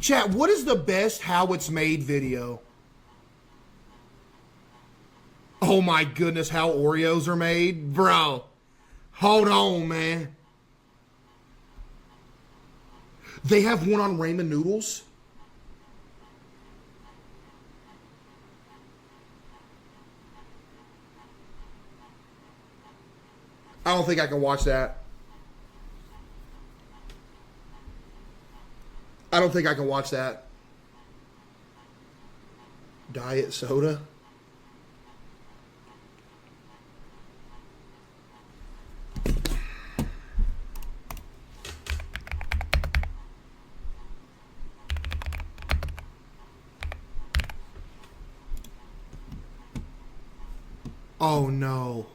Chat, what is the best how it's made video? Oh my goodness, how Oreos are made? Bro, hold on, man. They have one on ramen noodles? I don't think I can watch that. I don't think I can watch that. Diet soda? Oh no.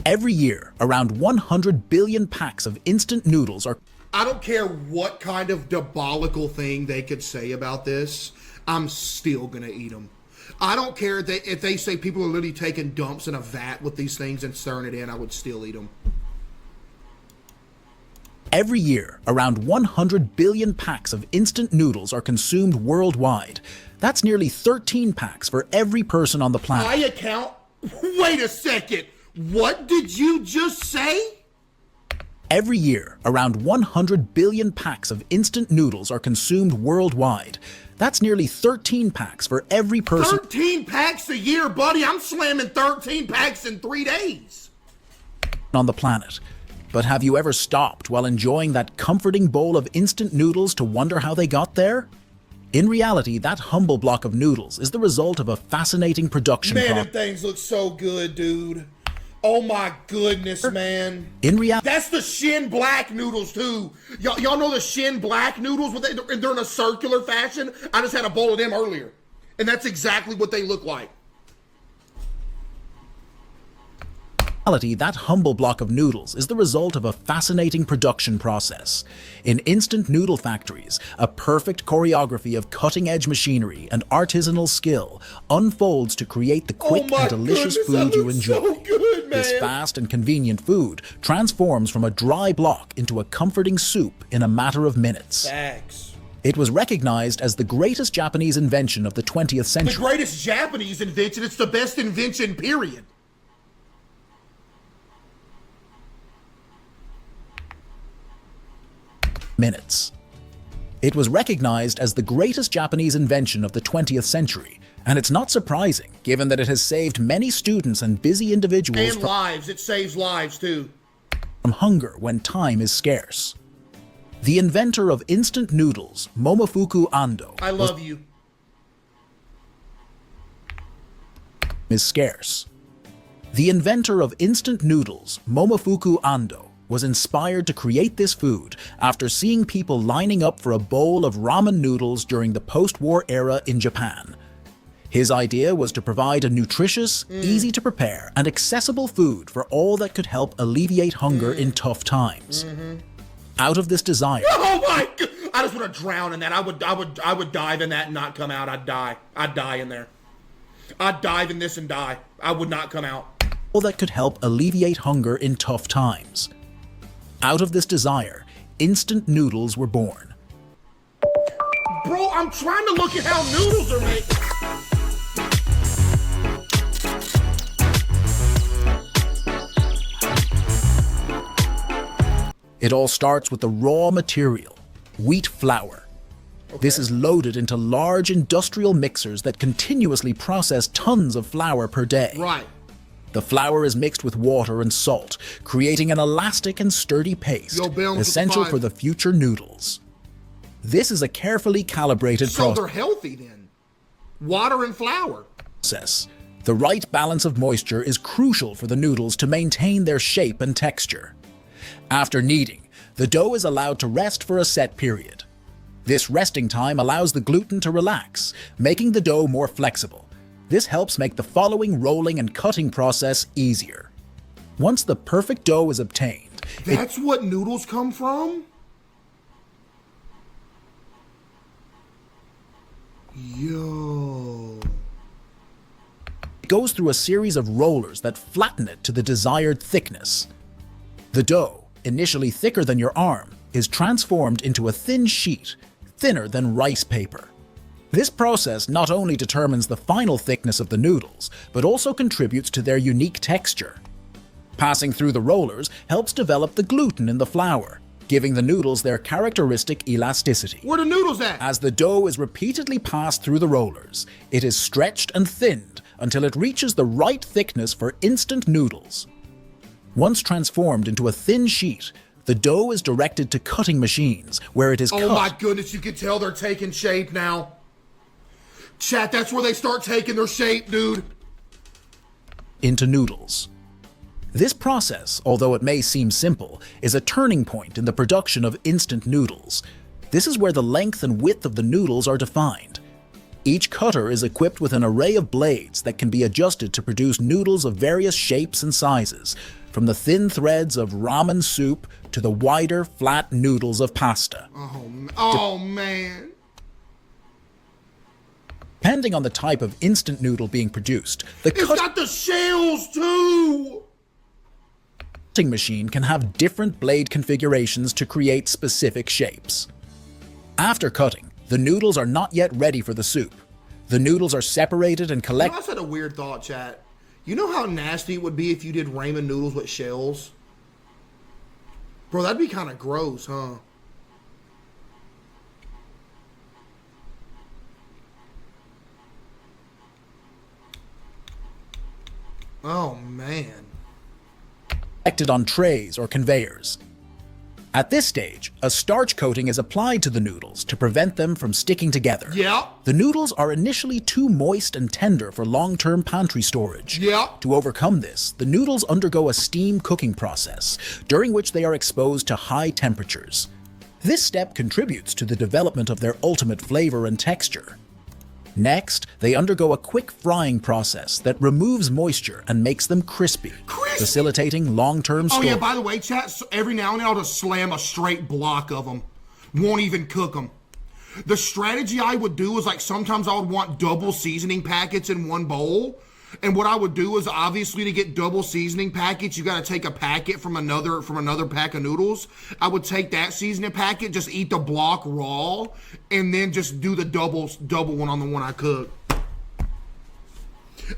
Every year, around 100 billion packs of instant noodles are... I don't care what kind of diabolical thing they could say about this, I'm still gonna eat them. I don't care if they say people are literally taking dumps in a vat with these things and stirring it in, I would still eat them. Every year, around 100 billion packs of instant noodles are consumed worldwide. That's nearly 13 packs for every person on the planet. I account... Wait a second. What did you just say? Every year, around 100 billion packs of instant noodles are consumed worldwide. That's nearly 13 packs for every person 13 packs a year, buddy. I'm slamming 13 packs in 3 days. on the planet. But have you ever stopped while enjoying that comforting bowl of instant noodles to wonder how they got there? In reality, that humble block of noodles is the result of a fascinating production Man, process. them things look so good, dude. Oh my goodness, man. In reality, That's the Shin Black noodles, too. Y'all know the Shin Black noodles? They're in a circular fashion. I just had a bowl of them earlier. And that's exactly what they look like. that humble block of noodles is the result of a fascinating production process. In instant noodle factories, a perfect choreography of cutting-edge machinery and artisanal skill unfolds to create the quick and delicious food you enjoy. So good, man. This fast and convenient food transforms from a dry block into a comforting soup in a matter of minutes. Facts. It was recognized as the greatest Japanese invention of the 20th century. The greatest Japanese invention. It's the best invention, period. Minutes. It was recognized as the greatest Japanese invention of the 20th century, and it's not surprising given that it has saved many students and busy individuals And lives. It saves lives, too. from hunger when time is scarce. The inventor of instant noodles, Momofuku Ando, I love you. is scarce. The inventor of instant noodles, Momofuku Ando, was inspired to create this food after seeing people lining up for a bowl of ramen noodles during the post-war era in Japan. His idea was to provide a nutritious, easy to prepare, and accessible food for all that could help alleviate hunger in tough times. Out of this desire, Oh my god! I just want to drown in that. I would dive in that and not come out. I'd die in there. I'd dive in this and die. I would not come out. all that could help alleviate hunger in tough times. Out of this desire, instant noodles were born. Bro, I'm trying to look at how noodles are made. It all starts with the raw material, wheat flour. This is loaded into large industrial mixers that continuously process tons of flour per day. Right. The flour is mixed with water and salt, creating an elastic and sturdy paste, Yo, Bill, essential five. for the future noodles. This is a carefully calibrated So they're healthy then. Water and flour. process. The right balance of moisture is crucial for the noodles to maintain their shape and texture. After kneading, the dough is allowed to rest for a set period. This resting time allows the gluten to relax, making the dough more flexible. This helps make the following rolling and cutting process easier. Once the perfect dough is obtained, That's what noodles come from? Yo. it goes through a series of rollers that flatten it to the desired thickness. The dough, initially thicker than your arm, is transformed into a thin sheet, thinner than rice paper. This process not only determines the final thickness of the noodles, but also contributes to their unique texture. Passing through the rollers helps develop the gluten in the flour, giving the noodles their characteristic elasticity. Where the noodles at? As the dough is repeatedly passed through the rollers, it is stretched and thinned until it reaches the right thickness for instant noodles. Once transformed into a thin sheet, the dough is directed to cutting machines, where it is cut. Oh my goodness, you can tell they're taking shape now. Chat, that's where they start taking their shape, dude. Into noodles. This process, although it may seem simple, is a turning point in the production of instant noodles. This is where the length and width of the noodles are defined. Each cutter is equipped with an array of blades that can be adjusted to produce noodles of various shapes and sizes, from the thin threads of ramen soup to the wider, flat noodles of pasta. Oh man. Depending on the type of instant noodle being produced, It's got the shells too! cutting machine can have different blade configurations to create specific shapes. After cutting, the noodles are not yet ready for the soup. The noodles are separated and I collected. just had a weird thought, chat. You know how nasty it would be if you did ramen noodles with shells? Bro, that'd be kind of gross, huh? Oh, man. On trays or conveyors. At this stage, a starch coating is applied to the noodles to prevent them from sticking together. Yeah. The noodles are initially too moist and tender for long-term pantry storage. Yeah. To overcome this, the noodles undergo a steam cooking process, during which they are exposed to high temperatures. This step contributes to the development of their ultimate flavor and texture. Next, they undergo a quick frying process that removes moisture and makes them crispy, facilitating long-term storage. Oh yeah, by the way, chat, every now and then I'll just slam a straight block of them. Won't even cook them. The strategy I would do is, like, sometimes I would want double seasoning packets in one bowl. And what I would do is, obviously, to get double seasoning packets, you got to take a packet from another pack of noodles. I would take that seasoning packet, just eat the block raw, and then just do the double one on the one I cooked.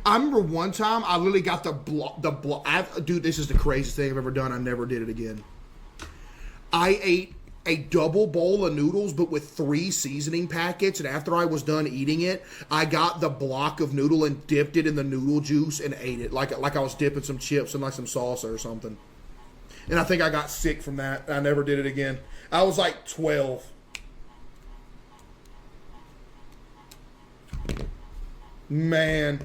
I remember one time I literally got the block. Dude, this is the craziest thing I've ever done. I never did it again. I ate a double bowl of noodles, but with 3 seasoning packets, and after I was done eating it, I got the block of noodle and dipped it in the noodle juice and ate it like I was dipping some chips in like some salsa or something. And I think I got sick from that. I never did it again. I was like 12. Man.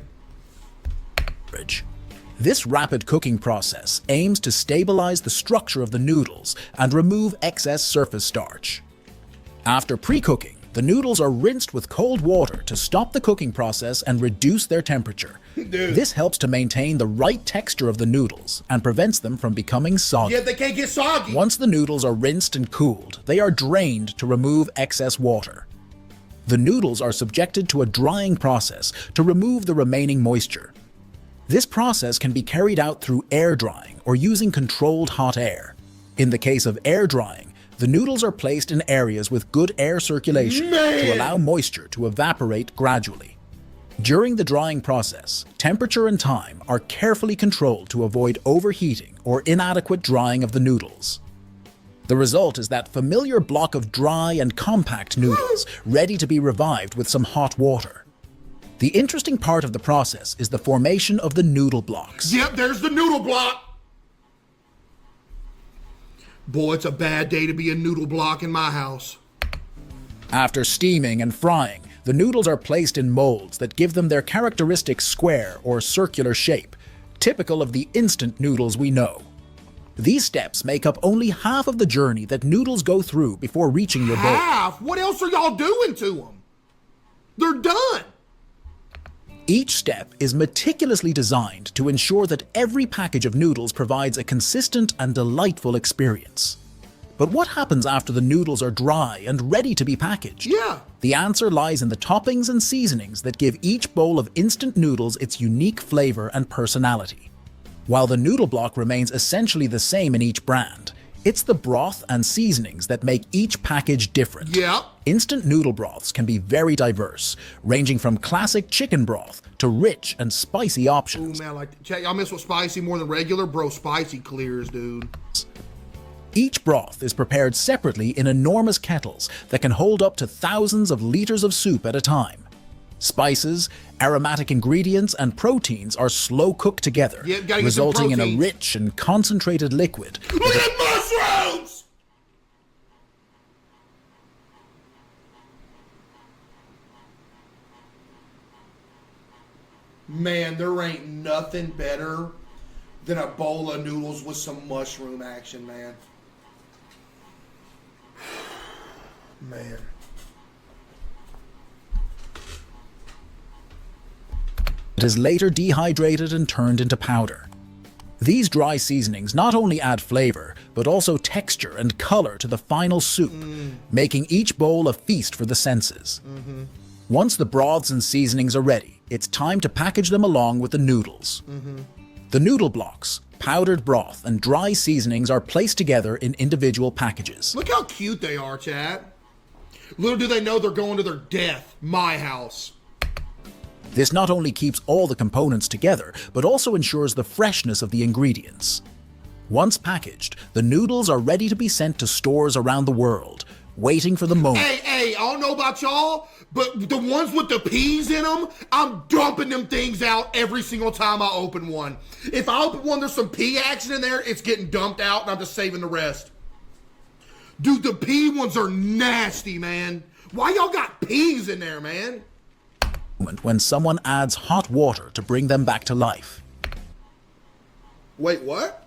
This rapid cooking process aims to stabilize the structure of the noodles and remove excess surface starch. After pre-cooking, the noodles are rinsed with cold water to stop the cooking process and reduce their temperature. Dude. This helps to maintain the right texture of the noodles and prevents them from becoming soggy. Yeah, they can't get soggy. Once the noodles are rinsed and cooled, they are drained to remove excess water. The noodles are subjected to a drying process to remove the remaining moisture. This process can be carried out through air drying or using controlled hot air. In the case of air drying, the noodles are placed in areas with good air circulation to allow moisture to evaporate gradually. During the drying process, temperature and time are carefully controlled to avoid overheating or inadequate drying of the noodles. The result is that familiar block of dry and compact noodles ready to be revived with some hot water. The interesting part of the process is the formation of the noodle blocks. Yep, there's the noodle block. Boy, it's a bad day to be a noodle block in my house. After steaming and frying, the noodles are placed in molds that give them their characteristic square or circular shape, typical of the instant noodles we know. These steps make up only half of the journey that noodles go through before reaching your bowl. Half? What else are y'all doing to them? They're done. Each step is meticulously designed to ensure that every package of noodles provides a consistent and delightful experience. But what happens after the noodles are dry and ready to be packaged? Yeah. The answer lies in the toppings and seasonings that give each bowl of instant noodles its unique flavor and personality. While the noodle block remains essentially the same in each brand, It's the broth and seasonings that make each package different. Yep. Instant noodle broths can be very diverse, ranging from classic chicken broth to rich and spicy Ooh, options. man, like, check, y'all mess with spicy more than regular? Bro, spicy clears, dude. Each broth is prepared separately in enormous kettles that can hold up to thousands of liters of soup at a time. Spices, aromatic ingredients, and proteins are slow cooked together, Yeah, gotta get some resulting in a proteins. rich and concentrated liquid. Look at the mushrooms! Man, there ain't nothing better than a bowl of noodles with some mushroom action, man. Man. It is later dehydrated and turned into powder. These dry seasonings not only add flavor, but also texture and color to the final soup, making each bowl a feast for the senses. Once the broths and seasonings are ready, it's time to package them along with the noodles. The noodle blocks, powdered broth, and dry seasonings are placed together in individual packages. Look how cute they are, Chad. Little do they know they're going to their death. My house. This not only keeps all the components together, but also ensures the freshness of the ingredients. Once packaged, the noodles are ready to be sent to stores around the world, waiting for the moment. Hey, I don't know about y'all, but the ones with the peas in them, I'm dumping them things out every single time I open one. If I open one, there's some pea action in there, it's getting dumped out, and I'm just saving the rest. Dude, the pea ones are nasty, man. Why y'all got peas in there, man? When someone adds hot water to bring them back to life. Wait, what?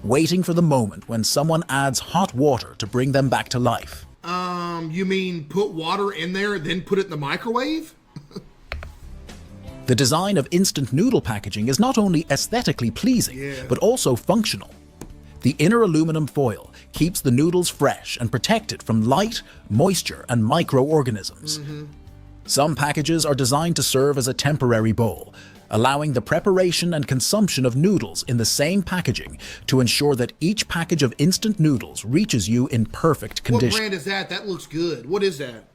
Waiting for the moment when someone adds hot water to bring them back to life. You mean put water in there, then put it in the microwave? The design of instant noodle packaging is not only aesthetically pleasing, but also functional. The inner aluminum foil keeps the noodles fresh and protected from light, moisture, and microorganisms. Some packages are designed to serve as a temporary bowl, allowing the preparation and consumption of noodles in the same packaging to ensure that each package of instant noodles reaches you in perfect What condition. brand is that? That looks good. What is that?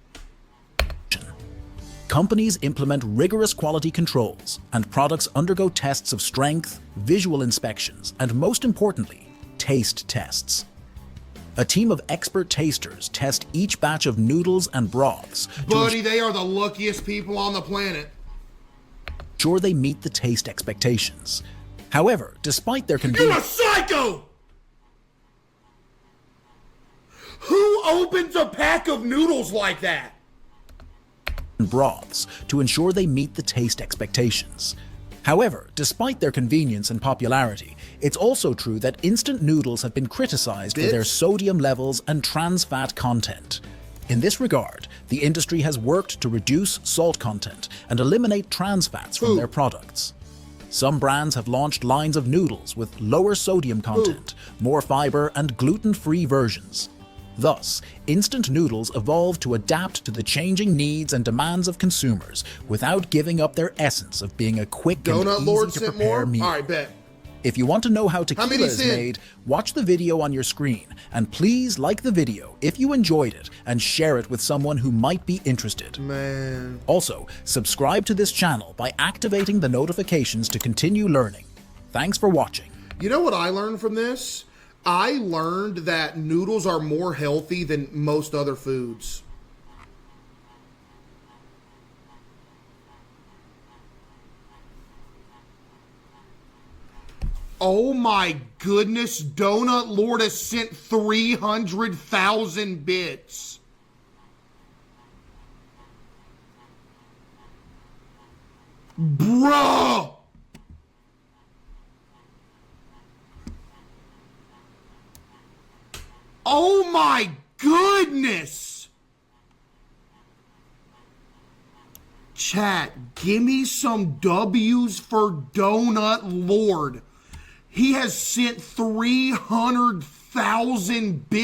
Companies implement rigorous quality controls, and products undergo tests of strength, visual inspections, and most importantly, taste tests. A team of expert tasters test each batch of noodles and broths to Buddy, they are the luckiest people on the planet. ensure they meet the taste expectations. However, despite their You're a convenience, psycho! Who opens a pack of noodles like that? broths to ensure they meet the taste expectations. However, despite their convenience and popularity, it's also true that instant noodles have been criticized for their sodium levels and trans fat content. In this regard, the industry has worked to reduce salt content and eliminate trans fats from their products. Some brands have launched lines of noodles with lower sodium content, more fiber, and gluten-free versions. Thus, instant noodles evolved to adapt to the changing needs and demands of consumers without giving up their essence of being a quick Donut and Lord easy to sent prepare more? meal. Alright, bet. If you want to know how tequila many is sent? made, watch the video on your screen, and please like the video if you enjoyed it and share it with someone who might be interested. Man. Also, subscribe to this channel by activating the notifications to continue learning. Thanks for watching. You know what I learned from this? I learned that noodles are more healthy than most other foods. Oh my goodness, Donut Lord has sent 300,000 bits. Bruh! Oh my goodness! Chat, give me some W's for Donut Lord. He has sent 300,000 bits.